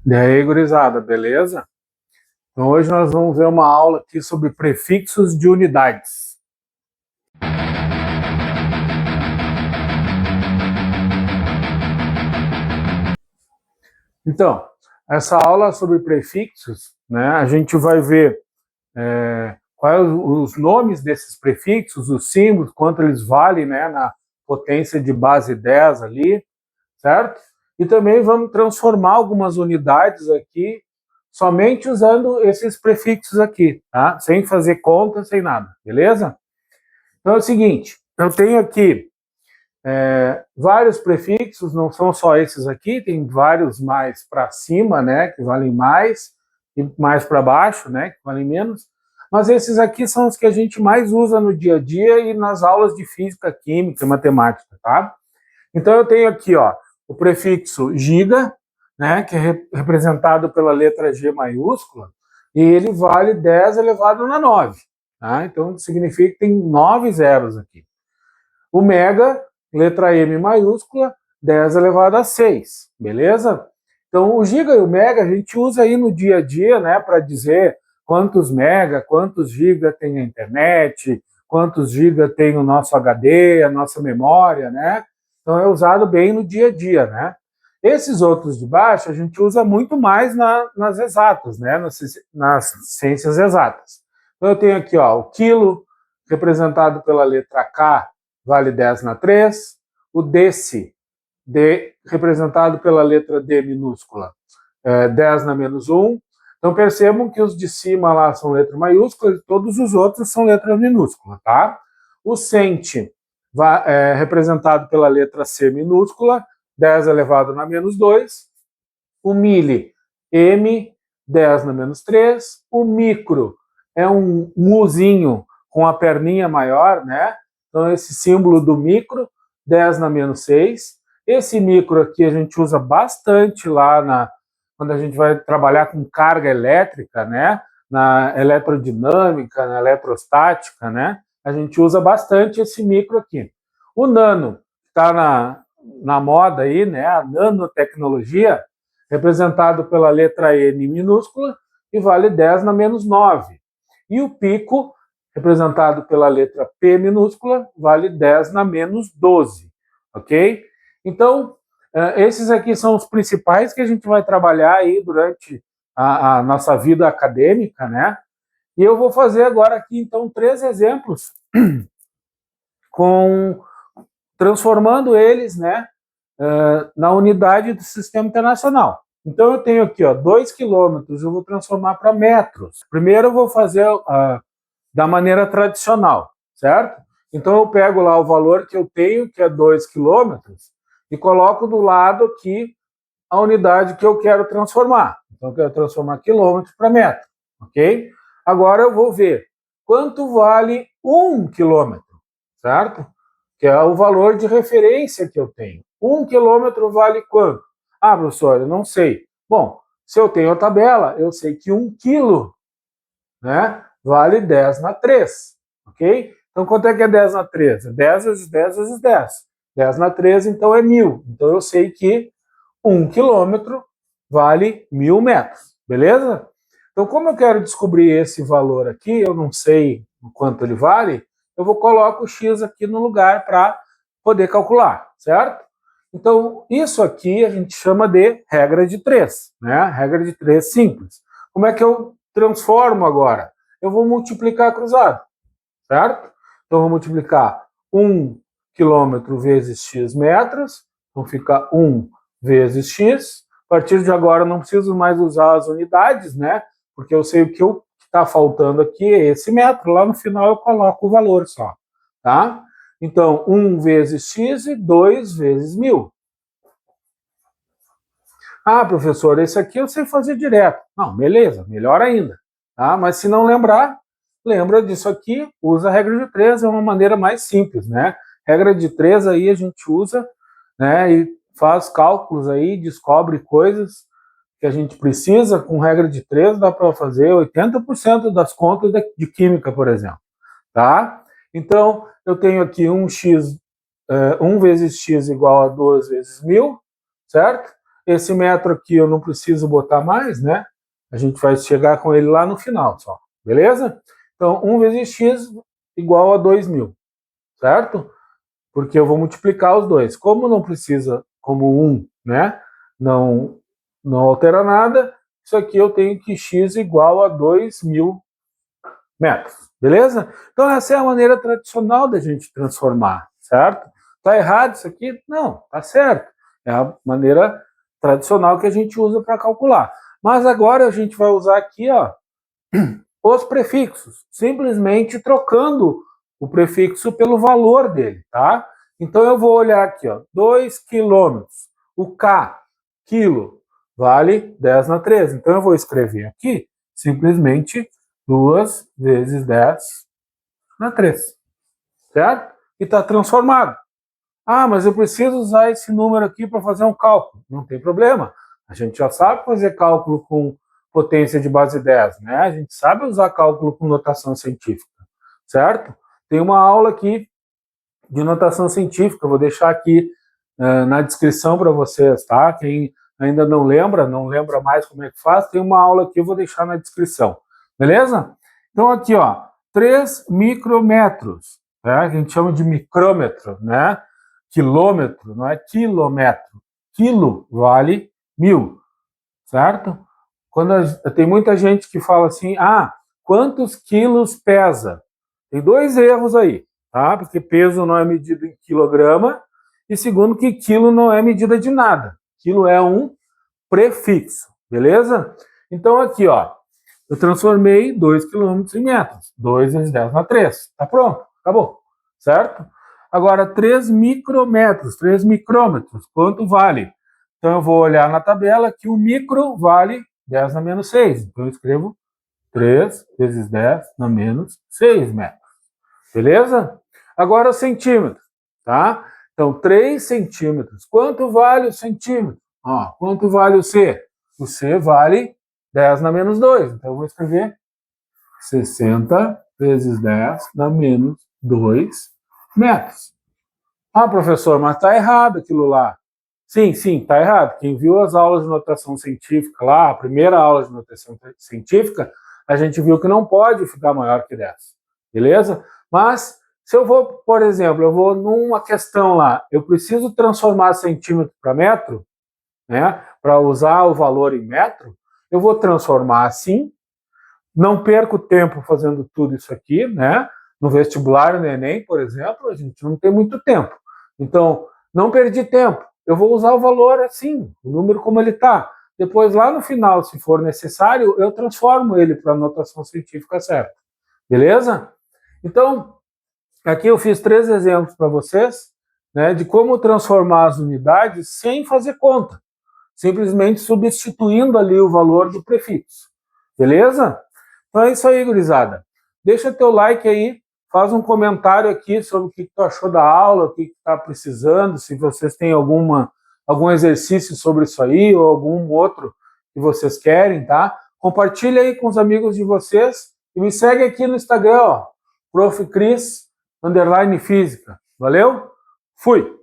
E aí, gurizada, beleza? Então, hoje nós vamos ver uma aula aqui sobre prefixos de unidades. Então, essa aula sobre prefixos, né, a gente vai ver quais os nomes desses prefixos, os símbolos, quanto eles valem, né, na potência de base 10 ali, certo? E também vamos transformar algumas unidades aqui somente usando esses prefixos aqui, tá? Sem fazer conta, sem nada, beleza? Então é o seguinte, eu tenho aqui vários prefixos, não são só esses aqui, tem vários mais para cima, né, que valem mais, e mais para baixo, né, que valem menos, mas esses aqui são os que a gente mais usa no dia a dia e nas aulas de física, química e matemática, tá? Então eu tenho aqui, ó, o prefixo giga, né, que é representado pela letra G maiúscula, e ele vale 10 elevado na 9. Tá? Então significa que tem 9 zeros aqui. O mega, letra M maiúscula, 10 elevado a 6, beleza? Então o giga e o mega a gente usa aí no dia a dia, né, para dizer quantos mega, quantos giga tem a internet, quantos giga tem o nosso HD, a nossa memória, né? Então é usado bem no dia a dia, né? Esses outros de baixo a gente usa muito mais nas exatas, né? Nas ciências exatas. Então eu tenho aqui, ó, o quilo, representado pela letra K, vale 10 na 3. O desse, representado pela letra D minúscula, 10 na menos 1. Então percebam que os de cima lá são letra maiúscula e todos os outros são letra minúscula, tá? O cent, representado pela letra C minúscula, 10 elevado na menos 2. O mili, M, 10 na menos 3. O micro é um muzinho com a perninha maior, né? Então, esse símbolo do micro, 10 na menos 6. Esse micro aqui a gente usa bastante lá quando a gente vai trabalhar com carga elétrica, né? Na eletrodinâmica, na eletrostática, né? A gente usa bastante esse micro aqui. O nano está na moda aí, né? A nanotecnologia, representado pela letra N minúscula, e vale 10 na menos 9. E o pico, representado pela letra P minúscula, vale 10 na menos 12, ok? Então, esses aqui são os principais que a gente vai trabalhar aí durante a nossa vida acadêmica, né? E eu vou fazer agora aqui, então, 3 exemplos transformando eles, né, na unidade do sistema internacional. Então eu tenho aqui, ó, 2 quilômetros, eu vou transformar para metros. Primeiro eu vou fazer da maneira tradicional, certo? Então eu pego lá o valor que eu tenho, que é 2 quilômetros, e coloco do lado aqui a unidade que eu quero transformar. Então eu quero transformar quilômetro para metro, ok? Agora eu vou ver quanto vale 1 quilômetro, certo? Que é o valor de referência que eu tenho. 1 quilômetro vale quanto? Ah, professor, eu não sei. Bom, se eu tenho a tabela, eu sei que 1 quilo, né, vale 10 na 3, ok? Então, quanto é que é 10 na 3? 10 vezes 10 vezes 10. 10 na 3, então, é 1.000. Então, eu sei que 1 quilômetro vale 1.000 metros, beleza? Então, como eu quero descobrir esse valor aqui, eu não sei o quanto ele vale, eu vou colocar o X aqui no lugar para poder calcular, certo? Então, isso aqui a gente chama de regra de 3, né? Regra de 3 simples. Como é que eu transformo agora? Eu vou multiplicar cruzado, certo? Então, eu vou multiplicar 1 quilômetro vezes X metros, então fica 1 vezes X. A partir de agora, eu não preciso mais usar as unidades, né? Porque eu sei o que está faltando aqui é esse metro. Lá no final eu coloco o valor só, tá? Então, 1 vezes x e 2 vezes 1.000. Ah, professor, esse aqui eu sei fazer direto. Não, beleza, melhor ainda. Tá? Mas se não lembrar, lembra disso aqui, usa a regra de 3, é uma maneira mais simples, né? Regra de 3 aí a gente usa, né, e faz cálculos aí, descobre coisas que a gente precisa. Com regra de 3 dá para fazer 80% das contas de química, por exemplo, tá? Então, eu tenho aqui 1 vezes x igual a 2 vezes 1.000, certo? Esse metro aqui eu não preciso botar mais, né? A gente vai chegar com ele lá no final só, beleza? Então, 1 vezes x igual a 2.000, certo? Porque eu vou multiplicar os dois. Como não precisa, como 1, né? Não altera nada, isso aqui eu tenho que x igual a 2.000 metros, beleza? Então essa é a maneira tradicional da gente transformar, certo? Tá errado isso aqui? Não, tá certo. É a maneira tradicional que a gente usa para calcular. Mas agora a gente vai usar aqui, ó, os prefixos, simplesmente trocando o prefixo pelo valor dele, tá? Então eu vou olhar aqui, ó, 2 quilômetros. O K, quilo, vale 10 na 13. Então eu vou escrever aqui simplesmente 2 vezes 10 na 3, certo? E está transformado. Ah, mas eu preciso usar esse número aqui para fazer um cálculo. Não tem problema. A gente já sabe fazer cálculo com potência de base 10, né? A gente sabe usar cálculo com notação científica, certo? Tem uma aula aqui de notação científica, eu vou deixar aqui na descrição para vocês, tá? Quem ainda não lembra mais como é que faz, tem uma aula aqui, eu vou deixar na descrição, beleza? Então aqui, ó, 3 micrometros, né? A gente chama de micrômetro, né? Quilômetro, não é quilômetro. Quilo vale 1.000, certo? Tem muita gente que fala assim, quantos quilos pesa? Tem 2 erros aí, tá? Porque peso não é medido em quilograma, e segundo que quilo não é medida de nada. Quilo é um prefixo, beleza? Então aqui, ó, eu transformei 2 quilômetros em metros. 2 vezes 10 na 3. Tá pronto, acabou, certo? Agora, 3 micrometros, 3 micrômetros, quanto vale? Então eu vou olhar na tabela que o micro vale 10 na menos 6. Então eu escrevo 3 vezes 10 na menos 6 metros. Beleza? Agora o centímetro, tá? Então, 3 centímetros. Quanto vale o centímetro? Ó, quanto vale o C? O C vale 10 na menos 2. Então, eu vou escrever 60 vezes 10 na menos 2 metros. Ah, professor, mas está errado aquilo lá. Sim, está errado. Quem viu as aulas de notação científica lá, a primeira aula de notação científica, a gente viu que não pode ficar maior que 10. Beleza? Mas, se eu vou, por exemplo, eu vou numa questão lá, eu preciso transformar centímetro para metro, né, para usar o valor em metro, eu vou transformar assim, não perco tempo fazendo tudo isso aqui, né? No vestibular, no Enem, por exemplo, a gente não tem muito tempo. Então, não perdi tempo. Eu vou usar o valor assim, o número como ele está. Depois, lá no final, se for necessário, eu transformo ele para a notação científica certa. Beleza? Então, aqui eu fiz 3 exemplos para vocês, né, de como transformar as unidades sem fazer conta, simplesmente substituindo ali o valor do prefixo. Beleza? Então é isso aí, gurizada. Deixa teu like aí, faz um comentário aqui sobre o que tu achou da aula, o que está precisando, se vocês têm algum exercício sobre isso aí, ou algum outro que vocês querem, tá? Compartilha aí com os amigos de vocês e me segue aqui no Instagram, ó, Prof. Cris _Física. Valeu? Fui!